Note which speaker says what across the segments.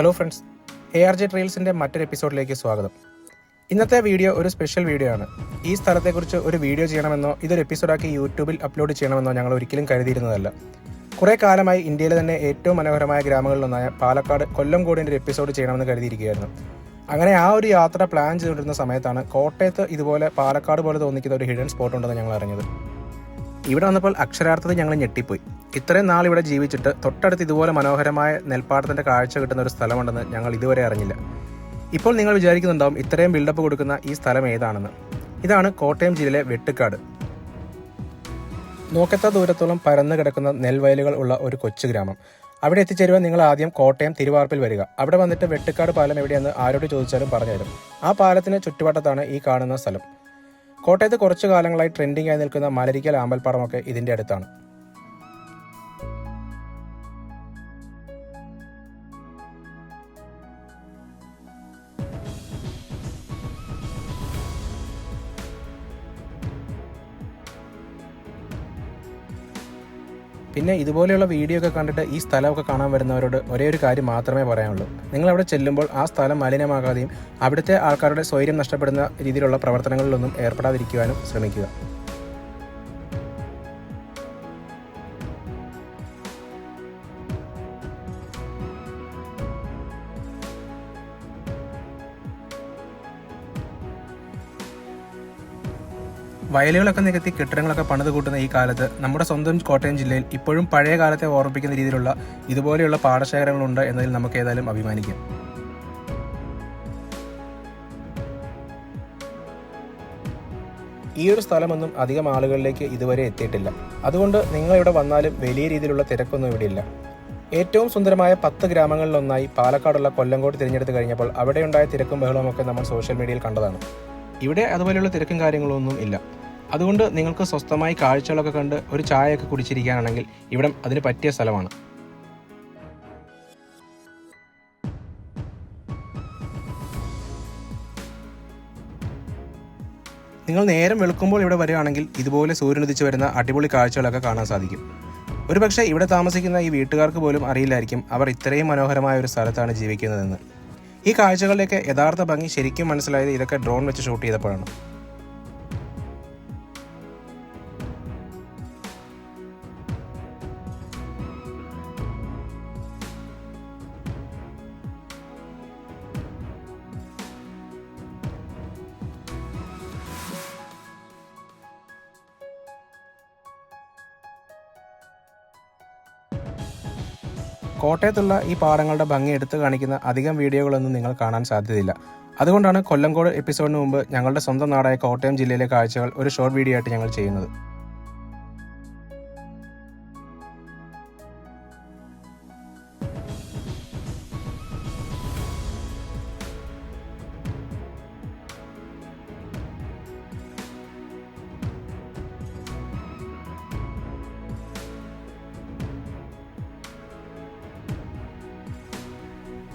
Speaker 1: Hello friends, ARJ ട്രെയിൽസിൻ്റെ മറ്റൊരു എപ്പിസോഡിലേക്ക് സ്വാഗതം. ഇന്നത്തെ വീഡിയോ ഒരു സ്പെഷ്യൽ വീഡിയോ ആണ്. ഈ സ്ഥലത്തെക്കുറിച്ച് ഒരു വീഡിയോ ചെയ്യണമെന്നോ ഇതൊരു എപ്പിസോഡാക്കി യൂട്യൂബിൽ അപ്ലോഡ് ചെയ്യണമെന്നോ ഞങ്ങൾ ഒരിക്കലും കരുതിയിരുന്നതല്ല. കുറേ കാലമായി ഇന്ത്യയിലെ തന്നെ ഏറ്റവും മനോഹരമായ ഗ്രാമങ്ങളിലൊന്നായ പാലക്കാട് കൊല്ലംകോടിൻ്റെ ഒരു എപ്പിസോഡ് ചെയ്യണമെന്ന് കരുതിയിരിക്കുകയായിരുന്നു. അങ്ങനെ ആ ഒരു യാത്ര പ്ലാൻ ചെയ്തുകൊണ്ടിരുന്ന സമയത്താണ് കോട്ടയത്ത് ഇതുപോലെ പാലക്കാട് പോലെ തോന്നിക്കുന്ന ഒരു ഹിഡൻ സ്പോട്ട് ഉണ്ടെന്ന് ഞങ്ങൾ അറിഞ്ഞത്. ഇവിടെ വന്നപ്പോൾ അക്ഷരാർത്ഥത്തിൽ ഞങ്ങൾ ഞെട്ടിപ്പോയി. ഇത്രയും നാൾ ഇവിടെ ജീവിച്ചിട്ട് തൊട്ടടുത്ത് ഇതുപോലെ മനോഹരമായ നെൽപ്പാടത്തിൻ്റെ കാഴ്ച കിട്ടുന്ന ഒരു സ്ഥലമുണ്ടെന്ന് ഞങ്ങൾ ഇതുവരെ അറിഞ്ഞില്ല. ഇപ്പോൾ നിങ്ങൾ വിചാരിക്കുന്നുണ്ടാവും ഇത്രയും ബിൽഡപ്പ് കൊടുക്കുന്ന ഈ സ്ഥലം ഏതാണെന്ന്. ഇതാണ് കോട്ടയം ജില്ലയിലെ വെട്ടുക്കാട്. നോക്കെത്താ ദൂരത്തോളം പരന്നു കിടക്കുന്ന നെൽവയലുകൾ ഉള്ള ഒരു കൊച്ചു ഗ്രാമം. അവിടെ എത്തിച്ചേരുവാൻ നിങ്ങൾ ആദ്യം കോട്ടയം തിരുവാർപ്പിൽ വരിക. അവിടെ വന്നിട്ട് വെട്ടുക്കാട് പാലം എവിടെയെന്ന് ആരോട് ചോദിച്ചാലും പറഞ്ഞുതരും. ആ പാലത്തിന് ചുറ്റുവട്ടത്താണ് ഈ കാണുന്ന സ്ഥലം. കോട്ടയത്ത് കുറച്ചു കാലങ്ങളായി ട്രെൻഡിംഗ് ആയി നിൽക്കുന്ന മലരിക്കൽ ആമ്പൽപ്പാടമൊക്കെ ഇതിൻ്റെ അടുത്താണ്. പിന്നെ ഇതുപോലെയുള്ള വീഡിയോ ഒക്കെ കണ്ടിട്ട് ഈ സ്ഥലമൊക്കെ കാണാൻ വരുന്നവരോട് ഒരേ ഒരു കാര്യം മാത്രമേ പറയാനുള്ളൂ. നിങ്ങളവിടെ ചെല്ലുമ്പോൾ ആ സ്ഥലം മലിനമാകാതെയും അവിടുത്തെ ആൾക്കാരുടെ സ്വൈര്യം നഷ്ടപ്പെടുന്ന രീതിയിലുള്ള പ്രവർത്തനങ്ങളിലൊന്നും ഏർപ്പെടാതിരിക്കുവാനും ശ്രമിക്കുക. വയലുകളൊക്കെ നികത്തി കെട്ടിടങ്ങളൊക്കെ പണിത് കൂട്ടുന്ന ഈ കാലത്ത് നമ്മുടെ സ്വന്തം കോട്ടയം ജില്ലയിൽ ഇപ്പോഴും പഴയ കാലത്തെ ഓർമ്മിപ്പിക്കുന്ന രീതിയിലുള്ള ഇതുപോലെയുള്ള പാടശേഖരങ്ങളുണ്ട് എന്നതിൽ നമുക്ക് ഏതായാലും അഭിമാനിക്കാം. ഈ ഒരു സ്ഥലമൊന്നും അധികം ആളുകളിലേക്ക് ഇതുവരെ എത്തിയിട്ടില്ല. അതുകൊണ്ട് നിങ്ങൾ ഇവിടെ വന്നാലും വലിയ രീതിയിലുള്ള തിരക്കൊന്നും ഇവിടെയില്ല. ഏറ്റവും സുന്ദരമായ 10 ഗ്രാമങ്ങളിലൊന്നായി പാലക്കാടുള്ള കൊല്ലംകോട് തിരഞ്ഞെടുത്ത് കഴിഞ്ഞപ്പോൾ അവിടെയുണ്ടായ തിരക്കും ബഹളവുമൊക്കെ നമ്മൾ സോഷ്യൽ മീഡിയയിൽ കണ്ടതാണ്. ഇവിടെ അതുപോലെയുള്ള തിരക്കും കാര്യങ്ങളൊന്നും ഇല്ല. അതുകൊണ്ട് നിങ്ങൾക്ക് സ്വസ്ഥമായി കാഴ്ചകളൊക്കെ കണ്ട് ഒരു ചായയൊക്കെ കുടിച്ചിരിക്കാനാണെങ്കിൽ ഇവിടെ അതിന് പറ്റിയ സ്ഥലമാണ്. നിങ്ങൾ നേരം വെളുക്കുമ്പോൾ ഇവിടെ വരികയാണെങ്കിൽ ഇതുപോലെ സൂര്യനുദിച്ച് വരുന്ന അടിപൊളി കാഴ്ചകളൊക്കെ കാണാൻ സാധിക്കും. ഒരുപക്ഷെ ഇവിടെ താമസിക്കുന്ന ഈ വീട്ടുകാർക്ക് പോലും അറിയില്ലായിരിക്കും അവർ ഇത്രയും മനോഹരമായ ഒരു സ്ഥലത്താണ് ജീവിക്കുന്നതെന്ന്. ഈ കാഴ്ചകളിലേക്ക് യഥാർത്ഥ ഭംഗി ശരിക്കും മനസ്സിലായത് ഇതൊക്കെ ഡ്രോൺ വെച്ച് ഷൂട്ട് ചെയ്തപ്പോഴാണ്. കോട്ടയത്തുള്ള ഈ പാടങ്ങളുടെ ഭംഗി എടുത്തു കാണിക്കുന്ന അധികം വീഡിയോകളൊന്നും നിങ്ങൾ കാണാൻ സാധ്യതയില്ല. അതുകൊണ്ടാണ് കൊല്ലംകോട് എപ്പിസോഡിന് മുമ്പ് ഞങ്ങളുടെ സ്വന്തം നാടായ കോട്ടയം ജില്ലയിലെ കാഴ്ചകൾ ഒരു ഷോർട്ട് വീഡിയോ ആയിട്ട് ഞങ്ങൾ ചെയ്യുന്നത്.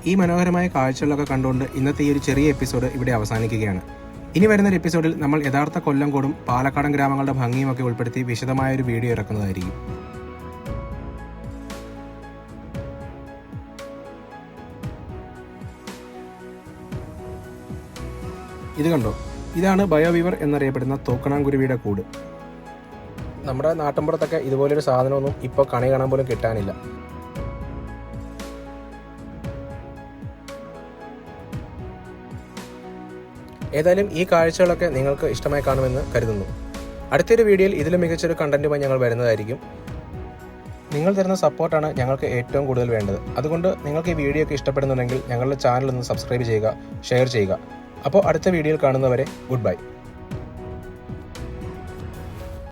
Speaker 1: ഈ മനോഹരമായ കാഴ്ചകളൊക്കെ കണ്ടുകൊണ്ട് ഇന്നത്തെ ഈ ഒരു ചെറിയ എപ്പിസോഡ് ഇവിടെ അവസാനിക്കുകയാണ്. ഇനി വരുന്നൊരു എപ്പിസോഡിൽ നമ്മൾ യഥാർത്ഥ കൊല്ലംകോടും പാലക്കാടൻ ഗ്രാമങ്ങളുടെ ഭംഗിയും ഒക്കെ ഉൾപ്പെടുത്തി വിശദമായൊരു വീഡിയോ ഇറക്കുന്നതായിരിക്കും. ഇത് കണ്ടോ, ഇതാണ് ബയോവീവർ എന്നറിയപ്പെടുന്ന തോക്കണാംകുരുവിയുടെ കൂട്. നമ്മുടെ നാട്ടിൻപുറത്തൊക്കെ ഇതുപോലൊരു സാധനമൊന്നും ഇപ്പോൾ കണി കാണാൻ പോലും കിട്ടാനില്ല. ഏതായാലും ഈ കാഴ്ചകളൊക്കെ നിങ്ങൾക്ക് ഇഷ്ടമായി കാണുമെന്ന് കരുതുന്നു. അടുത്തൊരു വീഡിയോയിൽ ഇതിലും മികച്ചൊരു കണ്ടന്റുമായി ഞങ്ങൾ വരുന്നതായിരിക്കും. നിങ്ങൾ തരുന്ന സപ്പോർട്ടാണ് ഞങ്ങൾക്ക് ഏറ്റവും കൂടുതൽ വേണ്ടത്. അതുകൊണ്ട് നിങ്ങൾക്ക് ഈ വീഡിയോ ഒക്കെ ഇഷ്ടപ്പെടുന്നുണ്ടെങ്കിൽ ഞങ്ങളുടെ ചാനൽ ഒന്ന് സബ്സ്ക്രൈബ് ചെയ്യുക, ഷെയർ ചെയ്യുക. അപ്പോൾ അടുത്ത വീഡിയോയിൽ കാണുന്നവരെ ഗുഡ് ബൈ.